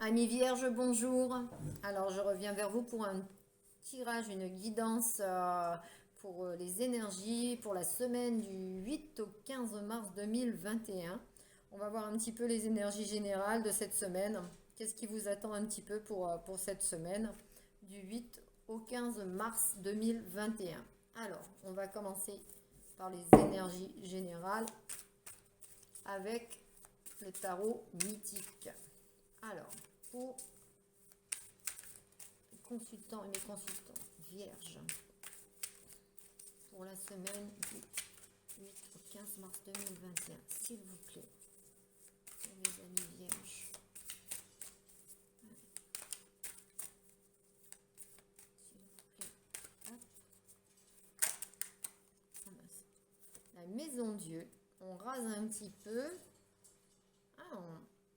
Amis vierges, bonjour. Alors, je reviens vers vous pour un tirage, une guidance pour les énergies pour la semaine du 8 au 15 mars 2021. On va voir un petit peu les énergies générales de cette semaine. Qu'est-ce qui vous attend un petit peu pour cette semaine du 8 au 15 mars 2021. Alors, on va commencer par les énergies générales avec le tarot mythique. Alors, pour les consultants et mes consultants vierges, pour la semaine du 8 au 15 mars 2021, s'il vous plaît, pour mes amis vierges. S'il vous plaît. Hop. Ah mince. La maison Dieu, on rase un petit peu.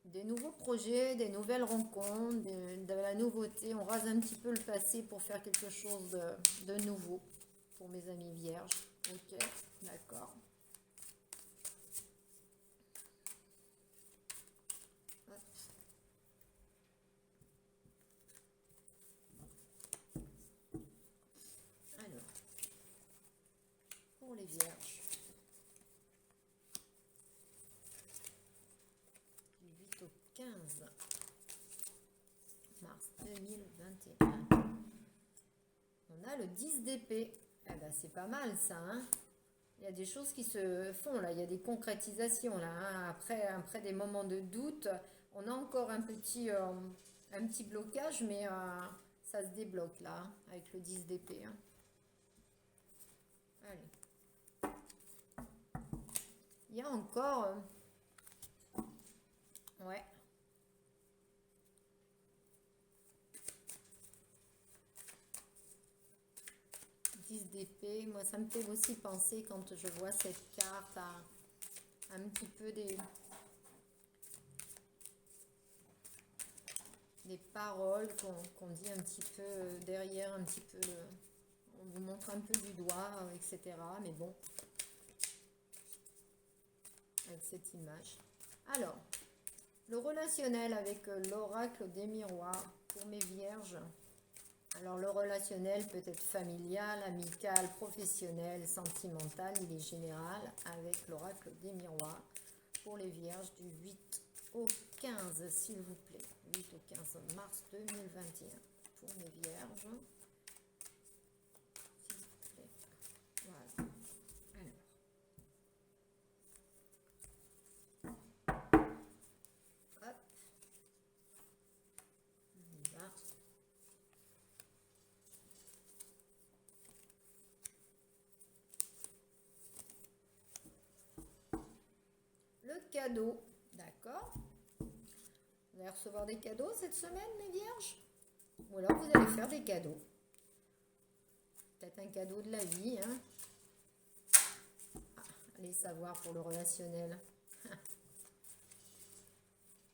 Des nouveaux projets, des nouvelles rencontres, de la nouveauté. On rase un petit peu le passé pour faire quelque chose de nouveau pour mes amis vierges. Ok, d'accord. Hop. Alors, pour les vierges, du 8 au 15 mars 2021, on a le 10 d'épée. Eh ben, c'est pas mal ça, hein. Il y a des choses qui se font là, il y a des concrétisations là, hein. Après des moments de doute, on a encore un petit blocage, mais ça se débloque là, hein, avec le 10 d'épée. Hein. Allez. Il y a encore... ouais. 10 d'épée, moi ça me fait aussi penser quand je vois cette carte à un petit peu des paroles qu'on dit un petit peu derrière, un petit peu, on vous montre un peu du doigt, etc. Mais bon, avec cette image. Alors, le relationnel avec l'oracle des miroirs pour mes vierges. Alors, le relationnel peut être familial, amical, professionnel, sentimental, il est général avec l'oracle des miroirs pour les vierges du 8 au 15, s'il vous plaît. 8 au 15 mars 2021 pour mes vierges. S'il vous plaît. Voilà. Alors. Hop. On y va. Le cadeau. D'accord. Vous allez recevoir des cadeaux cette semaine, mes vierges? Ou alors vous allez faire des cadeaux. Peut-être un cadeau de la vie. Hein. Allez savoir pour le relationnel.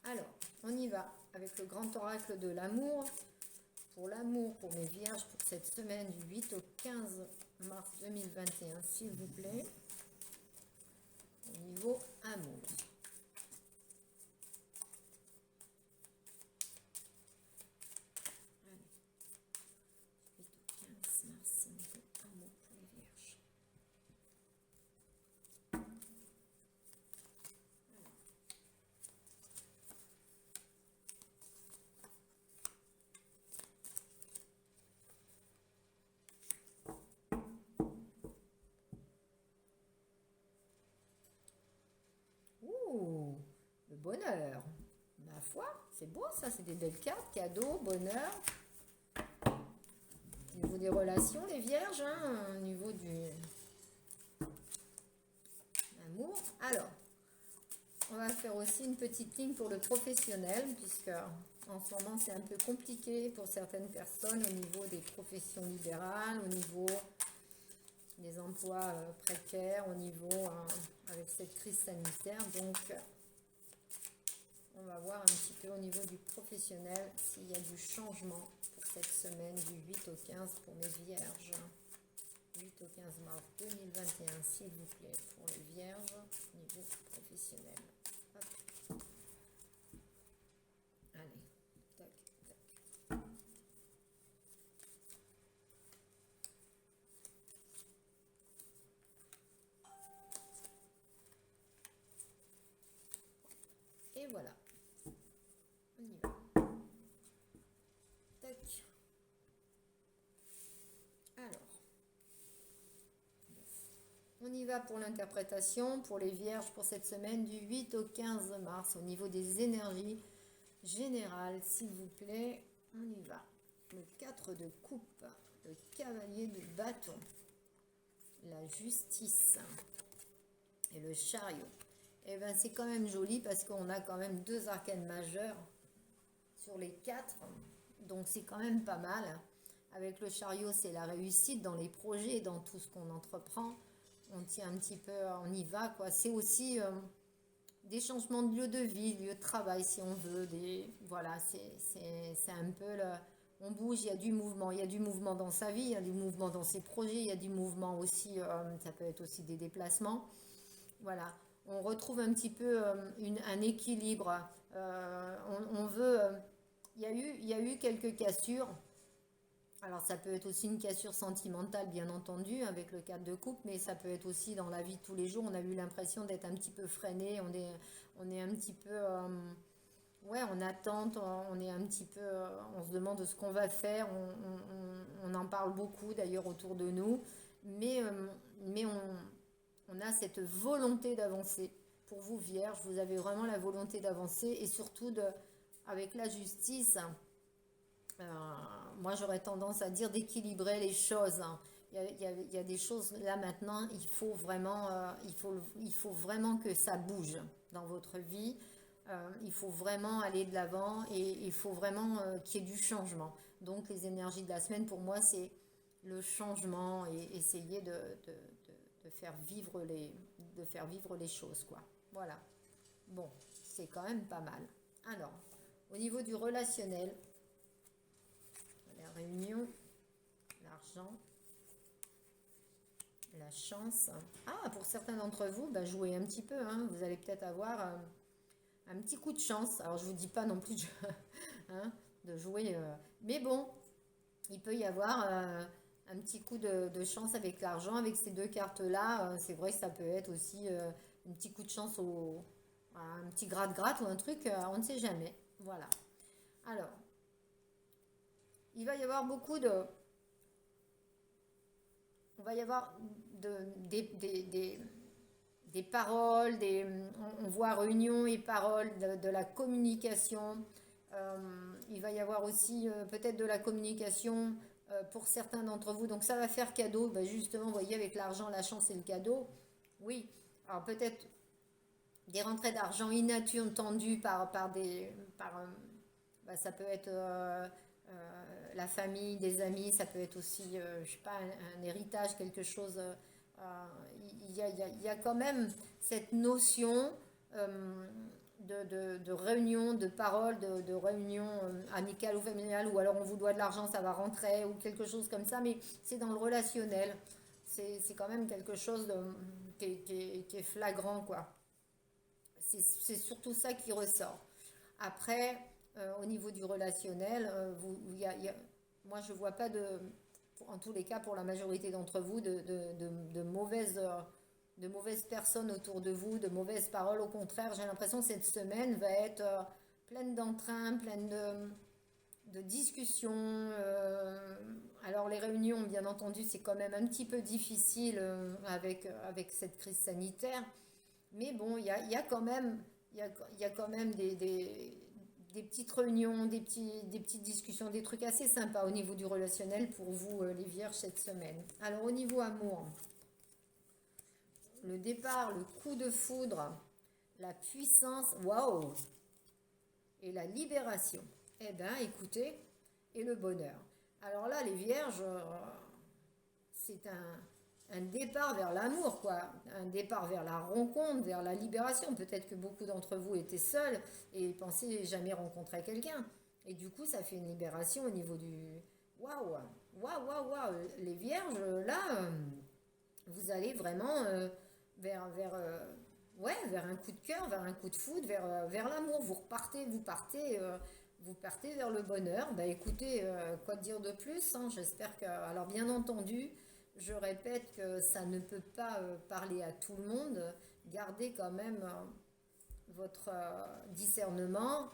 Alors, on y va avec le grand oracle de l'amour. Pour l'amour, pour mes vierges, pour cette semaine du 8 au 15 mars 2021, s'il vous plaît. Au niveau amour. Ouh, le bonheur. Ma foi, c'est beau ça, c'est des belles cartes, cadeaux, bonheur. Au niveau des relations, les vierges, hein, au niveau du amour. Alors, on va faire aussi une petite ligne pour le professionnel, puisque en ce moment c'est un peu compliqué pour certaines personnes au niveau des professions libérales, au niveau des emplois précaires, au niveau avec cette crise sanitaire. Donc, on va voir un petit peu au niveau du professionnel s'il y a du changement pour cette semaine du 8 au 15 pour mes vierges. 8 au 15 mars 2021, s'il vous plaît, pour les vierges, au niveau professionnel. Hop. Allez. voilà. On y va. Tac. Alors, on y va pour l'interprétation pour les vierges pour cette semaine du 8 au 15 mars au niveau des énergies générales, s'il vous plaît. On y va. Le 4 de coupe, le cavalier de bâton, la justice et le chariot. Et bien c'est quand même joli parce qu'on a quand même 2 arcanes majeurs sur les 4. Donc c'est quand même pas mal. Avec le chariot, c'est la réussite dans les projets, dans tout ce qu'on entreprend. On tient un petit peu, on y va quoi. C'est aussi des changements de lieu de vie, lieu de travail si on veut. Voilà, c'est un peu on bouge, il y a du mouvement. Il y a du mouvement dans sa vie, il y a du mouvement dans ses projets, il y a du mouvement aussi, ça peut être aussi des déplacements. Voilà, on retrouve un petit peu un équilibre. On veut, il y a eu quelques cassures. Alors ça peut être aussi une cassure sentimentale, bien entendu, avec le 4 de coupe, mais ça peut être aussi dans la vie de tous les jours. On a eu l'impression d'être un petit peu freiné, on est un petit peu, ouais, en attente, on est un petit peu, on se demande ce qu'on va faire, on en parle beaucoup d'ailleurs autour de nous, mais, on a cette volonté d'avancer. Pour vous, Vierge, vous avez vraiment la volonté d'avancer et surtout avec la justice. Euh, Moi, j'aurais tendance à dire d'équilibrer les choses, hein. Il y a des choses là maintenant, il faut vraiment que ça bouge dans votre vie. Il faut vraiment aller de l'avant et il faut vraiment qu'il y ait du changement. Donc, les énergies de la semaine, pour moi, c'est le changement et essayer de faire vivre les choses, quoi. Voilà. Bon, c'est quand même pas mal. Alors, au niveau du relationnel, la réunion, l'argent, la chance. Ah, pour certains d'entre vous, bah, jouez un petit peu, hein. Vous allez peut-être avoir un petit coup de chance. Alors, je vous dis pas non plus hein, de jouer, mais bon, il peut y avoir un petit coup de chance avec l'argent, avec ces 2 cartes-là. C'est vrai que ça peut être aussi un petit coup de chance un petit gratte-gratte ou un truc, on ne sait jamais. Voilà. Alors, il va y avoir on va y avoir des paroles, on voit réunion et paroles, de la communication. Il va y avoir aussi peut-être de la communication pour certains d'entre vous. Donc ça va faire cadeau. Ben justement, vous voyez, avec l'argent, la chance et le cadeau. Oui, alors peut-être des rentrées d'argent inattendues ça peut être la famille, des amis, ça peut être aussi, je sais pas, un héritage, quelque chose. Il y a quand même cette notion de réunion, de parole, de réunion amicale ou familiale, ou alors on vous doit de l'argent, ça va rentrer, ou quelque chose comme ça, mais c'est dans le relationnel. C'est quand même quelque chose qui est flagrant, quoi. C'est surtout ça qui ressort. Après, au niveau du relationnel, moi je ne vois pas en tous les cas pour la majorité d'entre vous, de mauvaises personnes autour de vous, de mauvaises paroles. Au contraire, j'ai l'impression que cette semaine va être pleine d'entrain, pleine de discussions. Alors les réunions, bien entendu, c'est quand même un petit peu difficile avec cette crise sanitaire. Mais bon, il y a quand même, il y a quand même des petites réunions, des petites discussions, des trucs assez sympas au niveau du relationnel pour vous, les vierges, cette semaine. Alors, au niveau amour, le départ, le coup de foudre, la puissance, waouh, et la libération. Eh bien, écoutez, et le bonheur. Alors là, les vierges, c'est un départ vers l'amour, quoi. Un départ vers la rencontre, vers la libération. Peut-être que beaucoup d'entre vous étaient seuls et pensaient jamais rencontrer quelqu'un. Et du coup, ça fait une libération au niveau du... Waouh, waouh, waouh, waouh. Les vierges, là, vous allez vraiment vers un coup de cœur, vers un coup de foudre, vers l'amour. Vous partez vers le bonheur. Bah écoutez, quoi dire de plus, hein, j'espère que... Alors bien entendu, je répète que ça ne peut pas parler à tout le monde. Gardez quand même votre discernement.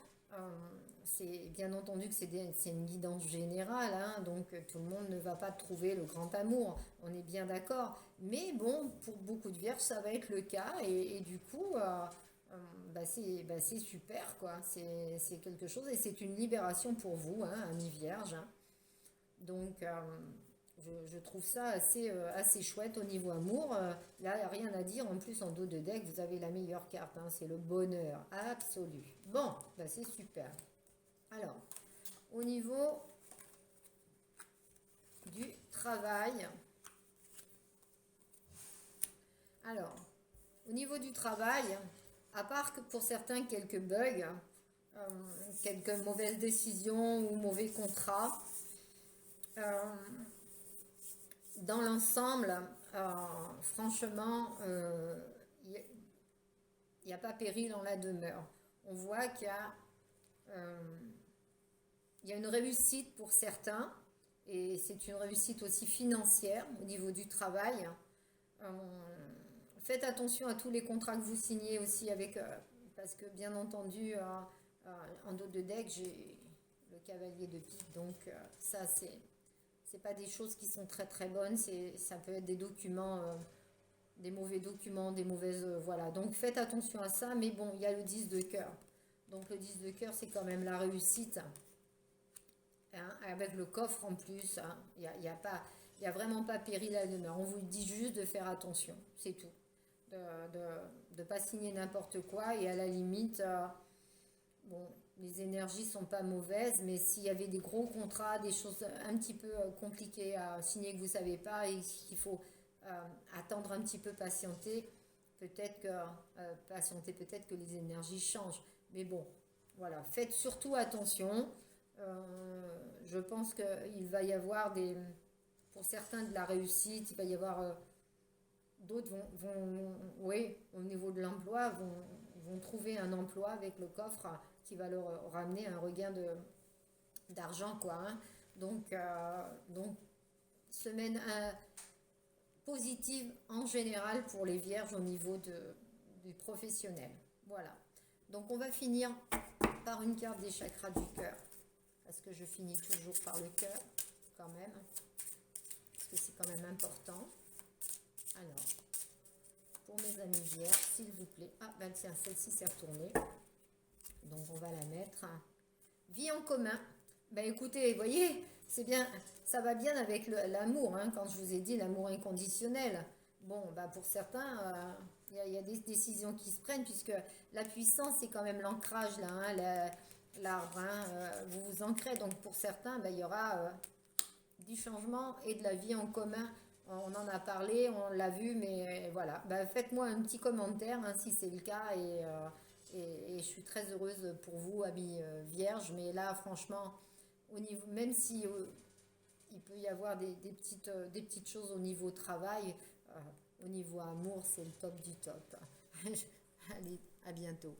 C'est bien entendu que c'est une guidance générale, hein, donc tout le monde ne va pas trouver le grand amour, on est bien d'accord. Mais bon, pour beaucoup de vierges, ça va être le cas, et du coup, c'est super, quoi. C'est quelque chose, et c'est une libération pour vous, hein, amis vierges, hein. Donc, je trouve ça assez chouette au niveau amour. Là, il n'y a rien à dire. En plus, en dos de deck, vous avez la meilleure carte, hein, c'est le bonheur absolu. Bon, c'est super. Alors, au niveau du travail, alors, au niveau du travail, à part que pour certains, quelques bugs, euh, quelques mauvaises décisions ou mauvais contrats, euh, dans l'ensemble, franchement, il n'y a pas péril en la demeure. On voit euh, il y a une réussite pour certains, et c'est une réussite aussi financière au niveau du travail. Euh, Faites attention à tous les contrats que vous signez aussi parce que bien entendu, en dos de deck, j'ai le cavalier de pique, donc ça c'est pas des choses qui sont très très bonnes, ça peut être des documents, des mauvais documents, des mauvaises, voilà. Donc faites attention à ça, mais bon, il y a le 10 de cœur. Donc le 10 de cœur, c'est quand même la réussite, hein, avec le coffre en plus, hein. Il y a vraiment pas péril à la demeure. On vous dit juste de faire attention, c'est tout. De pas signer n'importe quoi, et à la limite, bon, les énergies sont pas mauvaises, mais s'il y avait des gros contrats, des choses un petit peu compliquées à signer que vous savez pas et qu'il faut attendre un petit peu, peut-être que les énergies changent. Mais bon, voilà, faites surtout attention. Je pense qu'il va y avoir pour certains de la réussite, il va y avoir d'autres oui, au niveau de l'emploi, vont trouver un emploi avec le coffre qui va leur ramener un regain d'argent, quoi, hein. Donc, semaine positive en général pour les vierges au niveau du professionnel. Voilà. Donc, on va finir par une carte des chakras du cœur, parce que je finis toujours par le cœur, quand même, parce que c'est quand même important. Alors, pour mes amis vierges, s'il vous plaît. Ah, ben tiens, celle-ci s'est retournée. Donc, on va la mettre. Vie en commun. Ben écoutez, vous voyez, c'est bien, ça va bien avec l'amour, hein, quand je vous ai dit l'amour inconditionnel. Bon, pour certains, il y a des décisions qui se prennent, puisque la puissance, c'est quand même l'ancrage, là, hein, l'arbre, hein, vous vous ancrez. Donc, pour certains, il y aura du changement et de la vie en commun. On en a parlé, on l'a vu, mais voilà. Faites-moi un petit commentaire, hein, si c'est le cas, et je suis très heureuse pour vous, amis vierges. Mais là, franchement, même si il peut y avoir des petites choses au niveau travail, au niveau amour, c'est le top du top. Allez, à bientôt.